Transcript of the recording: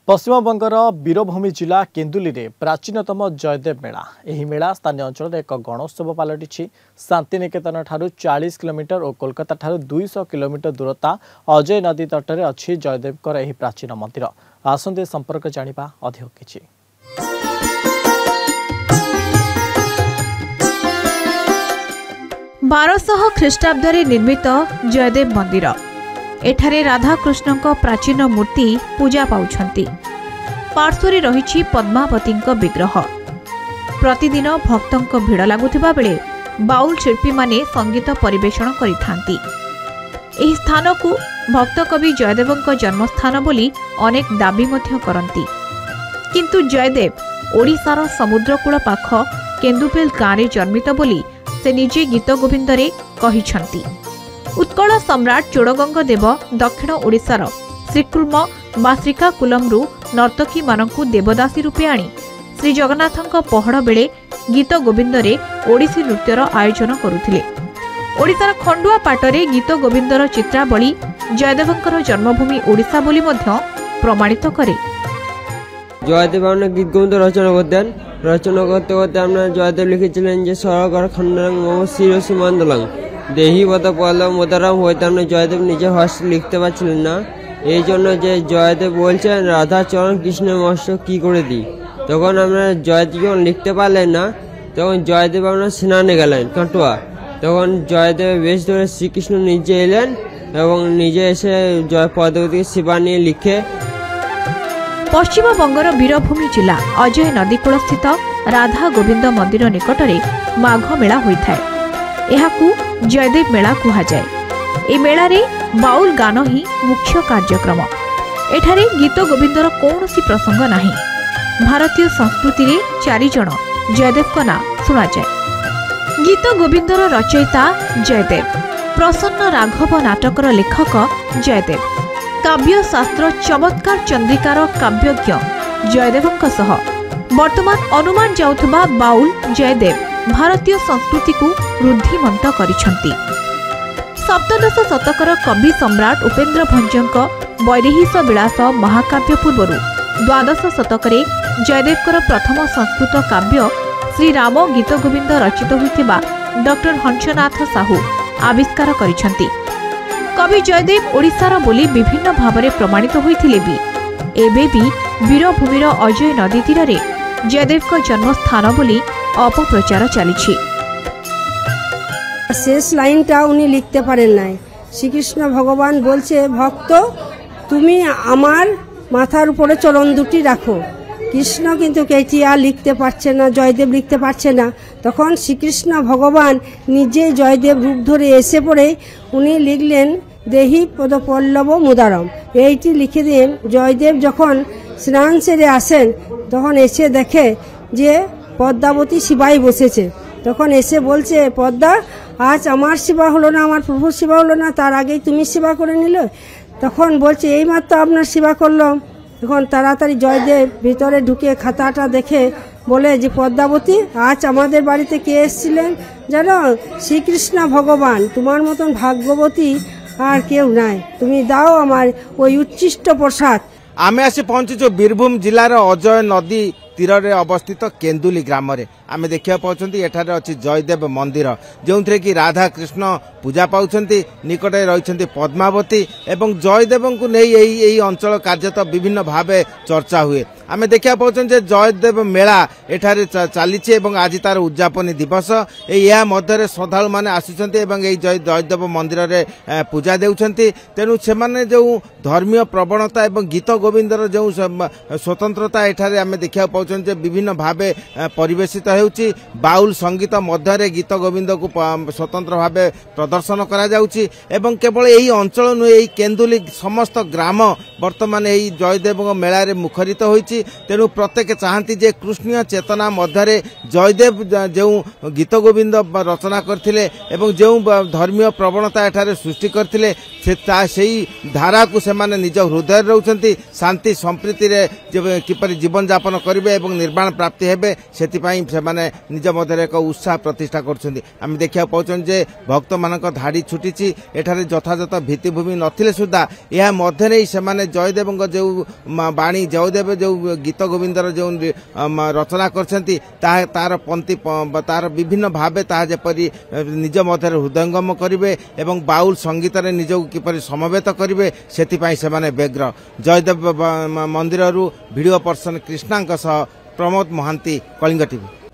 पश्चिमबंगर वीरभूमि जिला केन्दुली में प्राचीनतम जयदेव मेला। यह मेला स्थानीय अंचल एक गणोत्सव पलटि। शांतिनिकेतन ठारू 40 किलोमीटर और कोलकाता ठारू 200 किलोमीटर दूरता अजय नदी तट में अच्छी जयदेव यह प्राचीन मंदिर। आसंते संपर्क जानिबा अधिक किछि। 1200 ख्रीष्टाब्दे निर्मित जयदेव मंदिर। एठारे राधाकृष्ण प्राचीन मूर्ति पूजा पाउछंती। पार्श्वरे रही पद्मावती विग्रह। प्रतिदिन भक्तों भिड़ लगुथिबा बेले बाउल शिल्पी माने संगीत परिवेषण करिथांती। एही स्थान को भक्त कवि जयदेव जन्मस्थान बोली अनेक दाबी मध्य करंती। किंतु जयदेव ओडिशार समुद्रकूल पाख केन्दुपेल गाँव में जन्मित बोली से निजे गीत गोविंदरे कहिछंती। उत्कल सम्राट चोड़गंग देव दक्षिण ओडिशार श्रीकुल्म बा श्रीकाकुलमरू नर्तकी मानकु देवदासी रूपे आनी श्री जगन्नाथଙ୍କ पहड़ बेले गीत गोविंदरे ओडिसी नृत्यर आयोजन करुथिले। ओडिशार खंडुआ पाटरे गीत गोविंदर चित्रावली जयदेवଙ୍କର जन्मभूमि ओडिशा बोली मध्य प्रमाणित करे। जयदेव गीत गोविंद रचना करते करते जयदेव लिखिছিলেন যে সরকার খণ্ডন শিরসি মন্ডলং দেহি বদ পলম মোদরাম হইতাম জয়দেব নিজে হস্তে লিখতে পারছিলেন না। এই জন্য যে জয়দেব বলছেন রাধা চরণ কৃষ্ণ মস্ত কি করে দিই। তখন আমরা জয়দেব যখন লিখতে পারলেন না তখন জয়দেব আমরা স্নানে গেলেন কাটুয়া। তখন জয়দেব বেশ ধরে শ্রীকৃষ্ণ নিজে এলেন এবং নিজে এসে জয় পদ্মাবতী শিবা নিয়ে লিখে। पश्चिमबंगर वीरभूमि जिला अजय नदीकूल स्थित राधा गोविंद मंदिर निकट में माघ मेला होता है। यहाकू जयदेव मेला कहुए। ए मेला रे बाउल गान ही मुख्य कार्यक्रम। एठारे गीत गोविंदर कौनसी प्रसंग नहीं। भारतीय संस्कृति रे 4 जन जयदेव का नाम शुना जाए। गीत गोविंदर रचयिता जयदेव, प्रसन्न राघव नाटकर लेखक जयदेव, काव्य शास्त्र चमत्कार चंद्रिकार काव्यज्ञ जयदेवଙ୍କ सह वर्तमान अनुमान जाउथबा बाउल जयदेव भारतीय संस्कृति को वृद्धिमंत करिसंती। सप्तदश शतकर कवि सम्राट उपेन्द्र भंजଙ୍କ वैदेहीश विलास महाकाव्य पूर्व द्वादश शतकरे जयदेवकर प्रथम संस्कृत काव्य श्री राम गीत गोविंद रचित होइथिबा डॉक्टर हंसनाथ साहू आविष्कार करिसंती। कवि जयदेव ओडिशार बोली विभिन्न भावरे प्रमाणित होइथिले भी एबे भी वीरभूमिर अजय नदी तीर रे जयदेव का जन्मस्थान बोली अपप्रचार चलिछि। शेष लाइनटा उनी लिखते पारेन नाई। श्रीकृष्ण भगवान बोलছে भक्त তুমি আমার মাথার উপরে চরণ দুটি রাখো। কৃষ্ণ কিন্তু কেটি আর লিখতে পারছে না, জয়দেব লিখতে পারছে না। তখন শ্রীকৃষ্ণ ভগবান নিজে জয়দেব রূপ ধরে এসে পড়ে উনি লিখলেন দেহি পদপল্লব মুদারম। এইটি লিখে দেন। জয়দেব যখন স্নান সেরে আসেন তখন এসে দেখে যে পদ্মাবতী শিবাই বসেছে। তখন এসে বলছে পদ্মা আজ আমার সেবা হলো না, আমার প্রভুর সেবা হলো না, তার আগেই তুমি সেবা করে নিলে। তখন বলছে এইমাত্র আপনার সেবা করলাম। তখন তাড়াতাড়ি জয়দেব ভিতরে ঢুকে খাতাটা দেখে বলে যে পদ্মাবতী আজ আমাদের বাড়িতে কে এসেছিলেন জানো? শ্রীকৃষ্ণ ভগবান। তোমার মতন ভাগ্যবতী আর কেউ নাই, তুমি দাও আমার ওই উচ্ছিষ্ট প্রসাদ। आमे आसी पहुंचु वीरभूम जिलार अजय नदी तीर रे अवस्थित केन्दुली ग्राम रे आमे देखिया पाउछंती। एठारे अछि जयदेव मंदिर जोंथरे कि राधा कृष्ण पूजा पाउछंती। निकटे रहिछंती पद्मावती एवं जयदेव को नै एई अंचल कार्यत विभिन्न भावे चर्चा हुए। आमे देखिया पाउछन जे जयदेव मेला एठारे चालीछि एवं आज तार उद्यापन दिवस। या मध्यरे श्रद्धालु माने आसुछंती एवं एई जयदेव मंदिर रे पूजा देउछंती। तेनु से माने जो धर्मीय प्रवणता एवं गीत गोविंदर जो स्वतंत्रता एठारे आमे देखिया पाउछन जे विभिन्न भावे परिवेशित हेउछि। बाउल संगीत मध्यरे गीत गोविंद को स्वतंत्र भावे प्रदर्शन करा जाउछि एवं केवल एई अंचल नु एई केन्दुली समस्त ग्राम वर्तमान एई जयदेव मेला रे मुखरित होइछि। रही तेणु प्रत्येक चाहती जे कृष्णीय चेतना मध्य जयदेव जो गीत गोविंद रचना करथिले एवं जो धर्मीय प्रवणता एठारे सृष्टि करथिले से धारा को से निज हृदय रोचंती शांति संप्रीति रे किपरि जीवन यापन करेंगे एवं निर्माण प्राप्ति हेबे सेतिपई से निज मध्य एक उत्साह प्रतिष्ठा करछंती। आम देखा पाउछन जे भक्त मानक धाड़ी छुटी एठारे यथायथ भित्तिभूमि नथिले सुद्धा यह मध्य नहीं से जयदेव जो बाणी जयदेव जो गीत गोविंदर जो रचना करछंती तार पंक्ति तार विभिन्न भावे ता जेपरि निज मध्य हृदयंगम करेंगे एवं बाउल संगीत रे निज किपरि समवेत करेंगे सेतिपई से व्यग्र। जयदेव मंदिर वीडियो पर्सन कृष्णांक सह प्रमोद महांती, कलिंग टीवी।